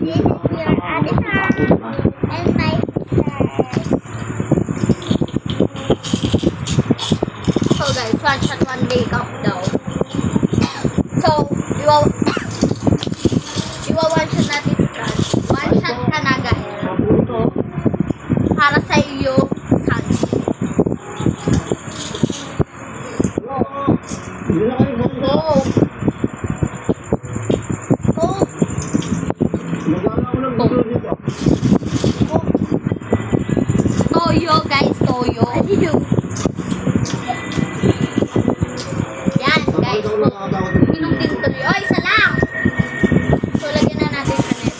This is your Adisa and my sister. So guys, one shot, one makeup daw. So, one shot natin si Franz. One shot ka na guys. Para sa iyo, Franz. Toyo guys, toyo. Yan guys, inom din tuloy. Oh, isa lang. So, lagyan na natin sa net.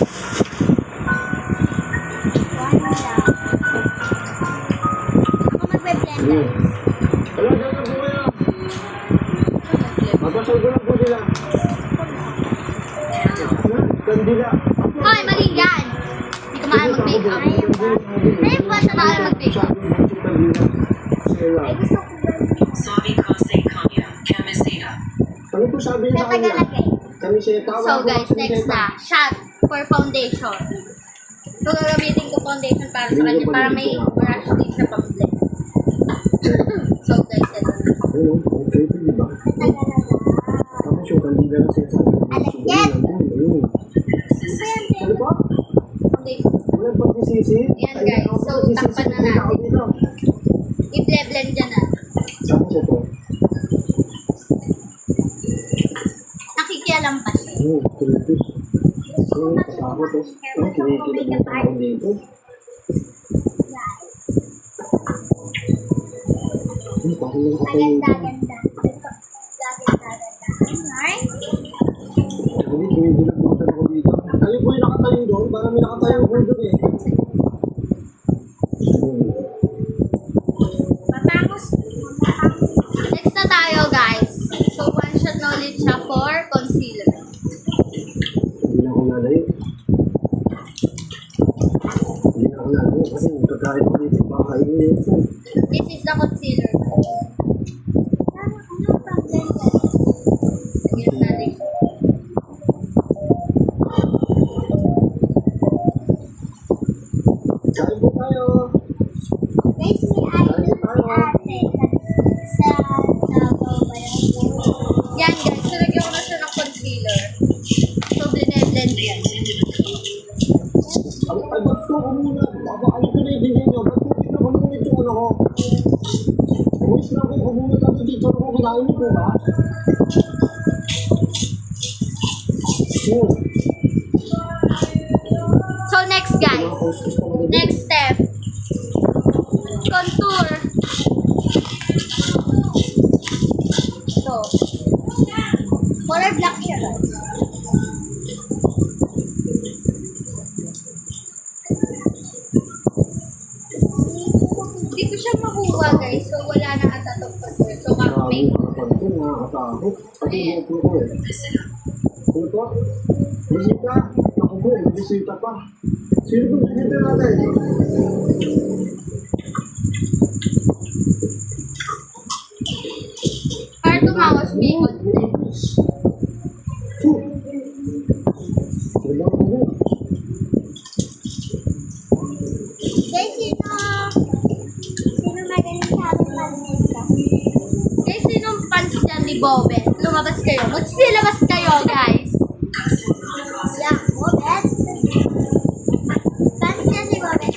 Ako magbe-blend guys. Mapasal ko lang po sila. Kandila. Hoy, mali yan. Hindi ko mahal mag-makeup. Ayun ba sa mahal mag-makeup? Ay, gusto ko Sabi ko sa kanya, kamisita. Ano po sabi niya sa kanya? Kamiseta. So guys, next na. Shot for foundation. So gagamitin ko foundation para sa kanya para may brush din siya pag-blend. So guys, ito na. Ayun, okay po diba? Tapos yung kandila na siya sabi. Alagyan! Ano ba? Foundation. Walang pagsisisi? Yan guys, so takpan na natin. I-blend dyan na. Saan siya to? Nakikialam pa siya. Oo, kulipis. Oo, kasama to. Ang kinikilig ng tao dito. Parang nakatayo ito. Hindi, kinikilabutan ako dito. Kayo po yung nakatayo doon. Parang may nakatayo po doon eh. Next na tayo guys. So one shot na ulit siya for concealer. Hindi na ako nalayo. Hindi na ako nalayo kasi pagkain ko dito baka ito. This is the concealer. Lagyan natin. Kain po tayo. Guys, may idol si ate yan guys, so lagyan ko na siya ng concealer. So blend yan. Ay, ba't ko muna? Ano ko na ibigay nyo? Ba't ko pinakamuna yung ano ko? Uwis na ako, kumuna kami dito. Ano ko kinain ko ba? So next guys, next step, contour. So, color black siya guys. Hindi ko siya makuha guys, so wala na ata itong contour. So make Ayan. Ano po? Bisita? Ako po, bisita pa. Sino po bisita natin? para tumawas bihon. Guys, sino magaling sa amin mag-makeup? Guys, sinong fans dyan ni Bobet? Lumabas kayo. Magsilabas kayo, guys. Yeah, Bobet. Fans niya si Bobet.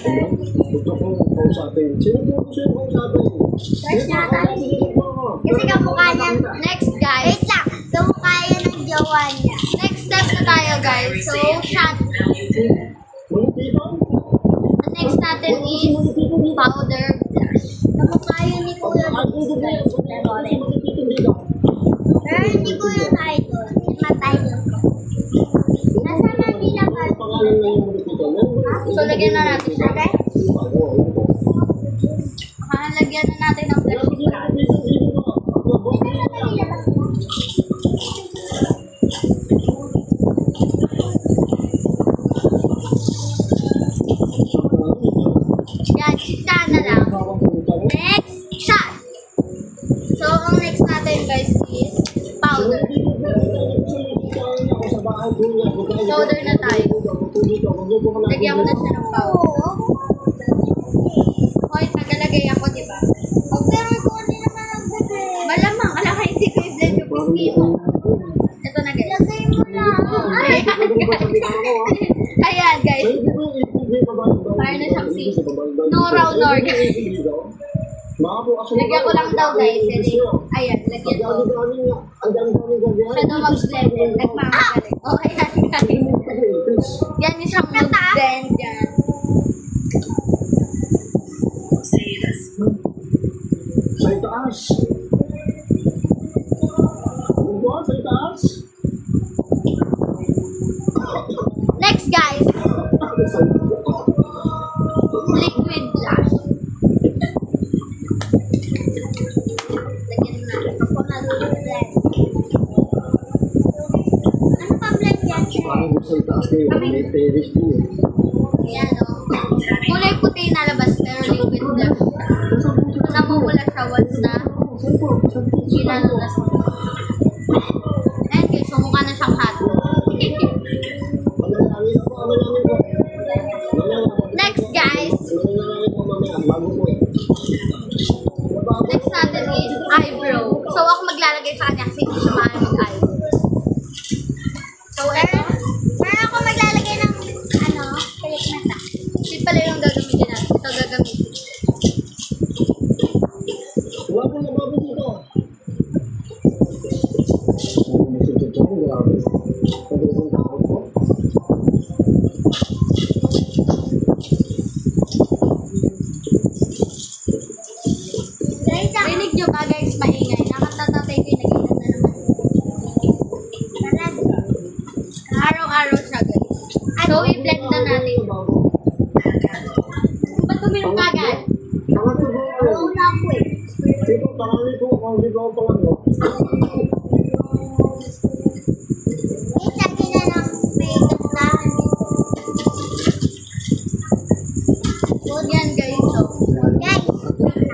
Ito po ang kausapin. Sino po ang kausapin? Crush niya tayo. Kasi kamukha niya. Next, guys. Wait lang. Kamukha niya ng jowa niya. Next step na tayo, guys. So, shot. The next natin is powder blush. Kamukha yun ni Kuya. Pero hindi Kuya tayo doon. Si Matay doon. Nasa Manila ka. So, lagyan na natin siya, okay? Lagyan na natin ng blush. Yan, kita na lang. Next, shot. So, ang next natin guys is powder. Powder na tayo. po dito. Magluto ka na. Lagyan ko na siya ng powder. Hoy, tagalagay ako, di ba? Pero ito hindi naman ang bebe. Malamang, alam ka, hindi ko i-blend yung whiskey mo. Ito na, guys. Lagay mo na. Ayan, guys. Parang na siyang si Nora Honor. Lagyan ko lang daw, guys. Ayan, lagyan ko. Siya daw mag-blend. Nagmamagaling. Oh, ayan, guys. Yan yung siyang mag-blend yan. Say this. Sa itaas. Ano sa itaas? Next, guys. Liquid blush. Lagyan na. Ako na blend. Ano pa blend yan? Parang sa itaas kayo. May terrace din eh. Yan, o. Kulay puti na labas, pero liquid blush. Namumula siya once na ginanulas mo. Ayan, guys. So, mukha na siyang hot. Next, guys. Next natin is eyebrow. So, ako maglalagay sa kanya kasi hindi siya mahal mag-eyebrow. So, eto. Pero ako maglalagay ng pilik mata. Hindi pala yung gagamitin natin. Ito gagamitin. Wala po na bago dito. Masipit ako, grabe. Pwede kong takot ko. Guys, ako. Rinig nyo ba, guys? Maingay. Nakatatay ko yung nag-ilan na naman. Talaga. Araw-araw siya, guys. So, i-blend na natin. Ba't tuminom ka agad? Tangan ko ba? Oo na ako eh. Dito, tanganin ko. Kung di ba ako tangan mo? Guys, lagi na lang may gantahan dito. Good yan, guys. So, Guys,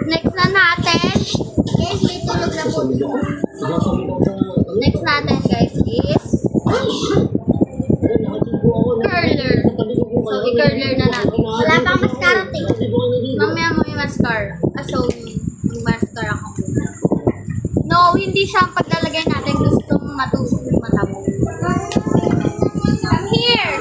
next na natin. guys, may tulog na po. Next natin, guys, is curler. So, i-curler na natin. Wala pang mascara tape. Mamaya mo yung mascara. So, mag-mascara ako. No, hindi siya ang paglalagay natin. Gusto mong matusok yung mata mo. Come here!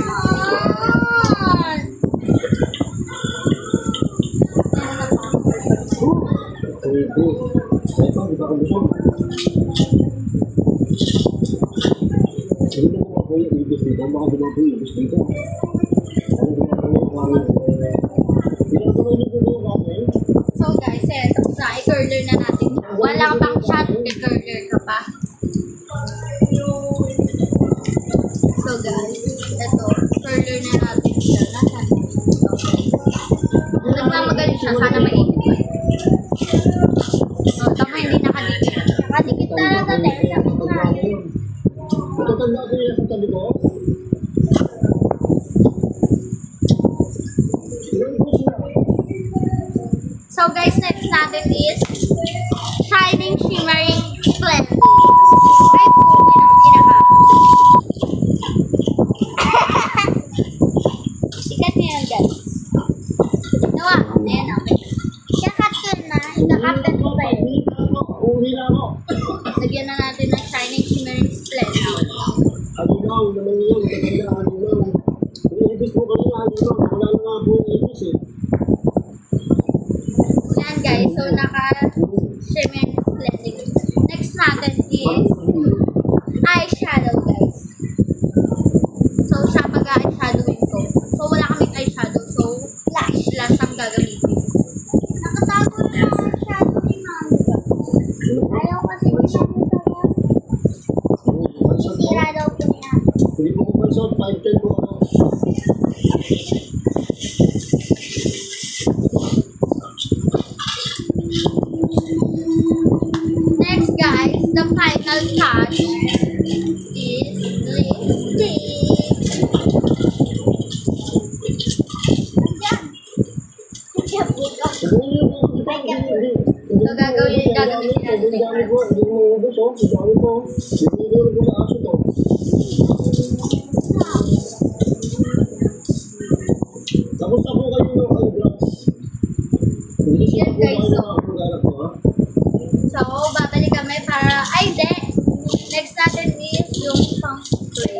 So, guys, tapos na. I-curler na natin. Wala ka pang shot. I-curler ka pa. So, guys, ito. Curler na natin siya. Nasaan? Nagmamagaling siya. Sana mainit pa. So, tama hindi nakadikit. Nakadikit na lang natin sa mga. Matatanda ko yung sa tabi ko. So, guys, next natin is Shining Shimmering Splendid. Ay, po, pinaka. Ikat niyo yan, guys. Nawa, ayan o. Kakat ka na. Ikakakat mo ba yun? Uwi na ako. Lagyan na natin ng Shining Shimmering Splendid. Alinaw, naman yun. Maganda, alinaw. Iniibis mo kanina, alinaw. Wala na nga po yung ibis eh. Yan, guys. So, naka-shimmering splendid. Next natin is eyeshadow, guys. So, siya mag-eyeshadowing ko. So, wala kaming eyeshadow. So, blush ang gagamitin. Nakatago na ang shadow ni Mami. Ayaw kasi ni Mami tapos. Sira daw po niya. Hindi ko kumansot, 5-10 ko ako. Next, guys, the final touch is lipstick. Diyan. So, gagamitin natin. Hindi mo ubos oh. Ang dami ko. Hindi ko sa aso to. Sabo-sabo kayo ng eyebrows. Hindi siya Yan, guys, so. ang galak ko, ha? So, babalik kami para, ay, de! Next natin is yung pang spray.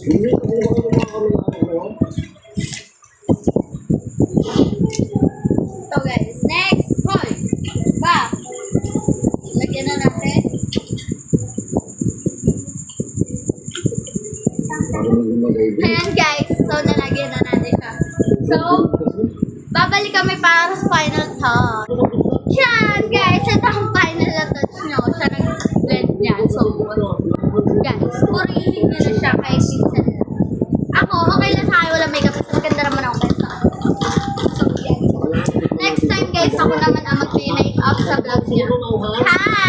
Hindi, ako ba kayo mga kamalayan ko? So, guys, next one. Ba? Lagyan na natin. Parang lumagay din. Ayan, guys. So, nalagyan na natin siya. So, babalik kami para sa final touch. Yan, guys. Ito ang final na touch niya. Siya nag-blend niya. So, guys, purihin niyo na siya kay Pinsan. Ako, okay lang sa akin. Wala makeup. Mas maganda naman ako kaysa sa akin. So, guys. Next time, guys, ako naman ang mag-make up sa vlog niya. Hi!